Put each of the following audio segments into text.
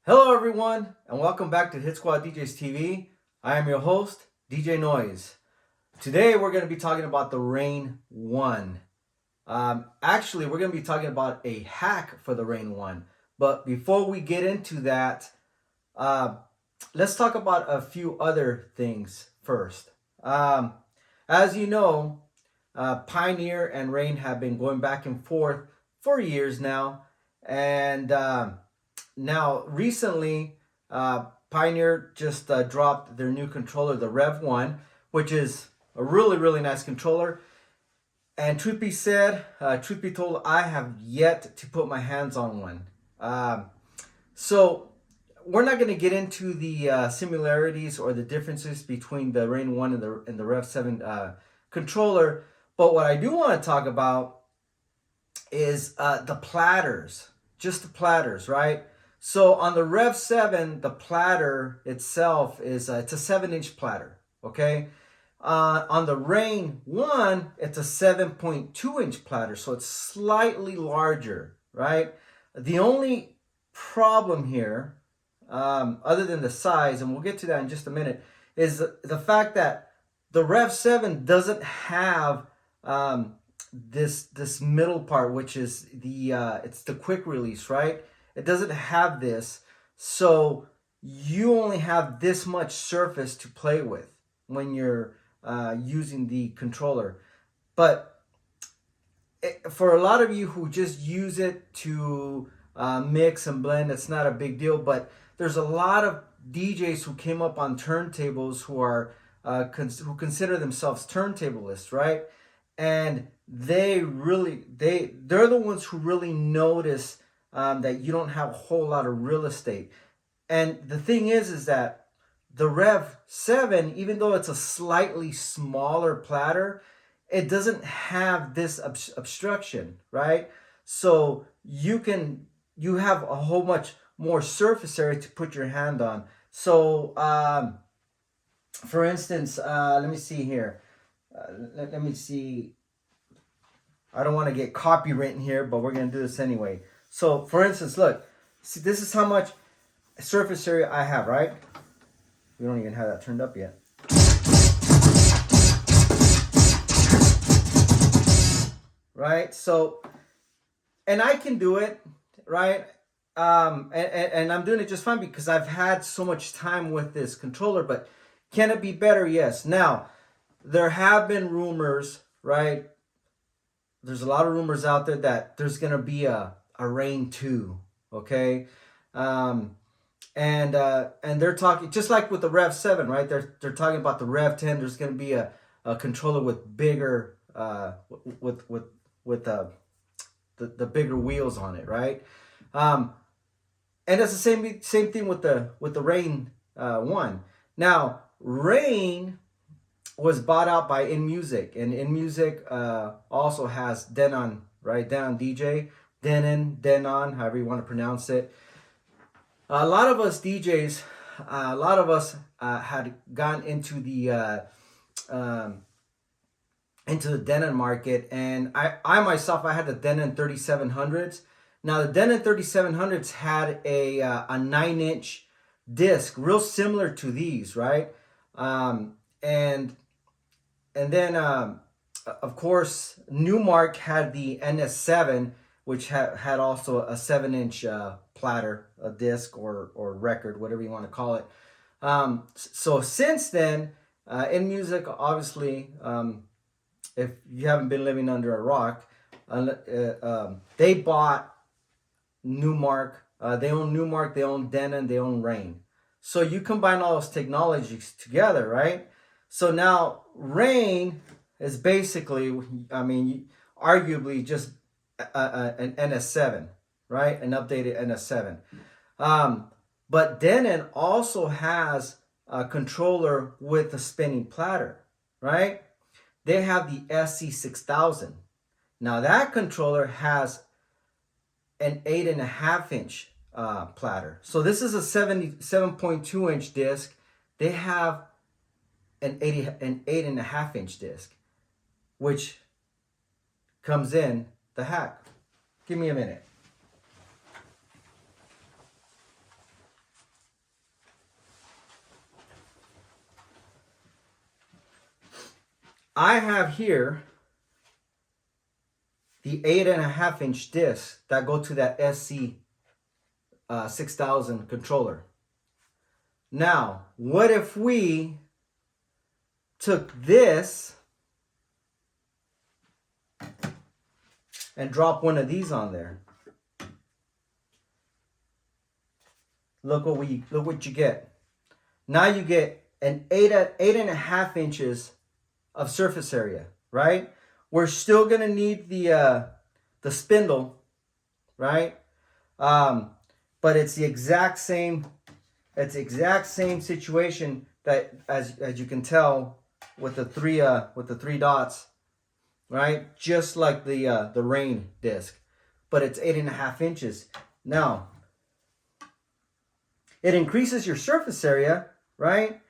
Hello everyone, and welcome back to Hit Squad DJs TV. I am your host, DJ Noiz. Today we're going to be talking about the Rane One. Actually, we're going to be talking about a hack for the Rane One. But before we get into that, let's talk about a few other things first. As you know, Pioneer and Rane have been going back and forth for years now, and now recently, Pioneer just dropped their new controller, the Rev One, which is a really nice controller. And truth be said, truth be told, I have yet to put my hands on one. So we're not going to get into the similarities or the differences between the Rane One and the Rev 7 controller. But what I do want to talk about is the platters, just the platters, right? So on the Rev 7, the platter itself is it's a 7-inch platter, okay? On the Rane 1, it's a 7.2-inch platter, so it's slightly larger, right? The only problem here, other than the size, and we'll get to that in just a minute, is the fact that the Rev 7 doesn't have this middle part, which is it's the quick release, right? It doesn't have this, so you only have this much surface to play with when you're using the controller. But for a lot of you who just use it to mix and blend, it's not a big deal. But there's a lot of DJs who came up on turntables who are who consider themselves turntablists, right? And they're the ones who really notice that you don't have a whole lot of real estate. And the thing is that the Rev 7, even though it's a slightly smaller platter, it doesn't have this obstruction, right? So you have a whole much more surface area to put your hand on. So for instance, let me see here. Let me see. I don't want to get copywritten here, but we're going to do this anyway. So, for instance, look. See, this is how much surface area I have, right? We don't even have that turned up yet. Right? So, and I can do it, right? And I'm doing it just fine because I've had so much time with this controller, but can it be better? Yes. Now, there have been rumors, right? There's a lot of rumors out there that there's going to be a Rane 2, okay? And they're talking, just like with the Rev 7, right? They're talking about the Rev 10. There's going to be a controller with bigger, with the bigger wheels on it, right? And it's the same thing with the Rane 1. Now, Rane was bought out by InMusic, and InMusic also has Denon, right? Denon DJ, Denon, however you want to pronounce it. A lot of us DJs, had gone into the Denon market, and I myself, I had the Denon 3700s. Now the Denon 3700s had a 9-inch disc, real similar to these, right? And then, of course, Newmark had the NS7, which had also a 7-inch platter, a disc or record, whatever you want to call it. So since then, InMusic, obviously, if you haven't been living under a rock, they bought Newmark. They own Newmark, they own Denon, they own Rane. So you combine all those technologies together, right? So now Rane is basically, I mean, arguably just an NS7, right? An updated NS7. But Denon also has a controller with a spinning platter, right? They have the SC6000. Now that controller has an 8.5-inch platter. So this is a 7.2-inch disc. They have an 8.5-inch disc, which comes in the hack. Give me a minute. I have here the 8.5-inch discs that go to that SC6000 controller. Now, what if we took this and drop one of these on there? Look what you get. Now you get an 8.5 inches of surface area, right? We're still gonna need the spindle, right? But it's the exact same. It's the exact same situation that as you can tell with the three dots, right? Just like the Rane disc, but it's 8.5 inches. Now, it increases your surface area, right?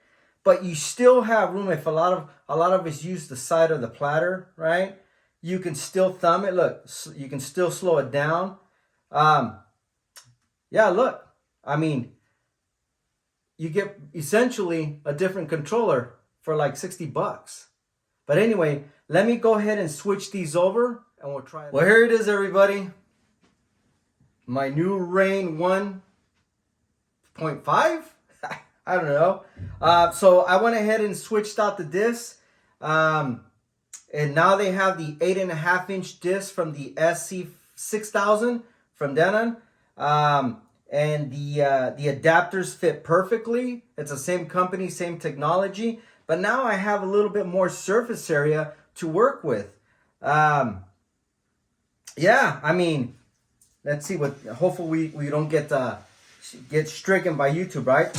But you still have room. If a lot of us use the side of the platter, right? You can still thumb it. Look, you can still slow it down. Yeah, look. I mean, you get essentially a different controller for like $60. But anyway, let me go ahead and switch these over and we'll try it. Well, here it is, everybody. My new Rane 1.5? I don't know. So I went ahead and switched out the discs. And now they have the 8.5-inch disc from the SC6000 from Denon. And the adapters fit perfectly. It's the same company, same technology. But now I have a little bit more surface area to work with. Yeah, I mean, let's see what. Hopefully we don't get stricken by YouTube, right?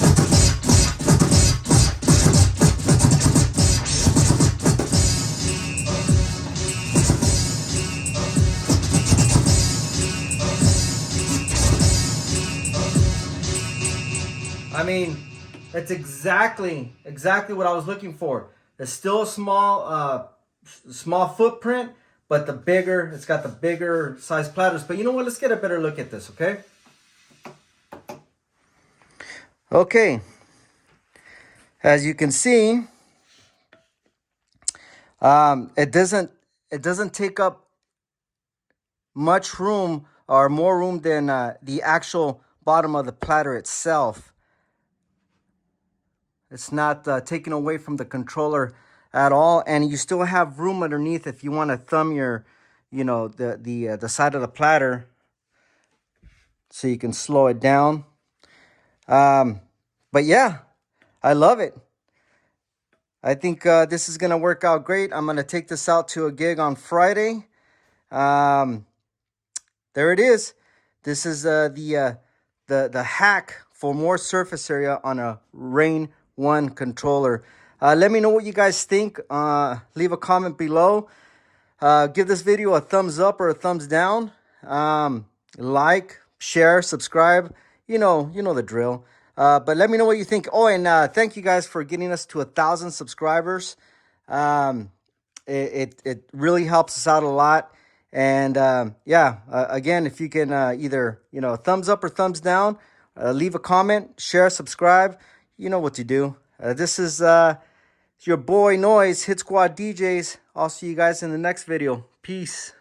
I mean, that's exactly what I was looking for. It's still a small footprint, but it's got the bigger size platters. But you know what? Let's get a better look at this, okay? Okay. As you can see, it doesn't take up much room or more room than the actual bottom of the platter itself. It's not taken away from the controller at all, and you still have room underneath if you want to thumb your, the side of the platter, so you can slow it down. But yeah, I love it. I think this is gonna work out great. I'm gonna take this out to a gig on Friday. There it is. This is the hack for more surface area on a Rane One controller. Let me know what you guys think. Leave a comment below. Give this video a thumbs up or a thumbs down. Like, share, subscribe. You know the drill. But let me know what you think. Oh, and thank you guys for getting us to 1,000 subscribers. It really helps us out a lot. And yeah, again, if you can either thumbs up or thumbs down, leave a comment, share, subscribe. You know what to do. This is your boy Noiz, Hit Squad DJs. I'll see you guys in the next video. Peace.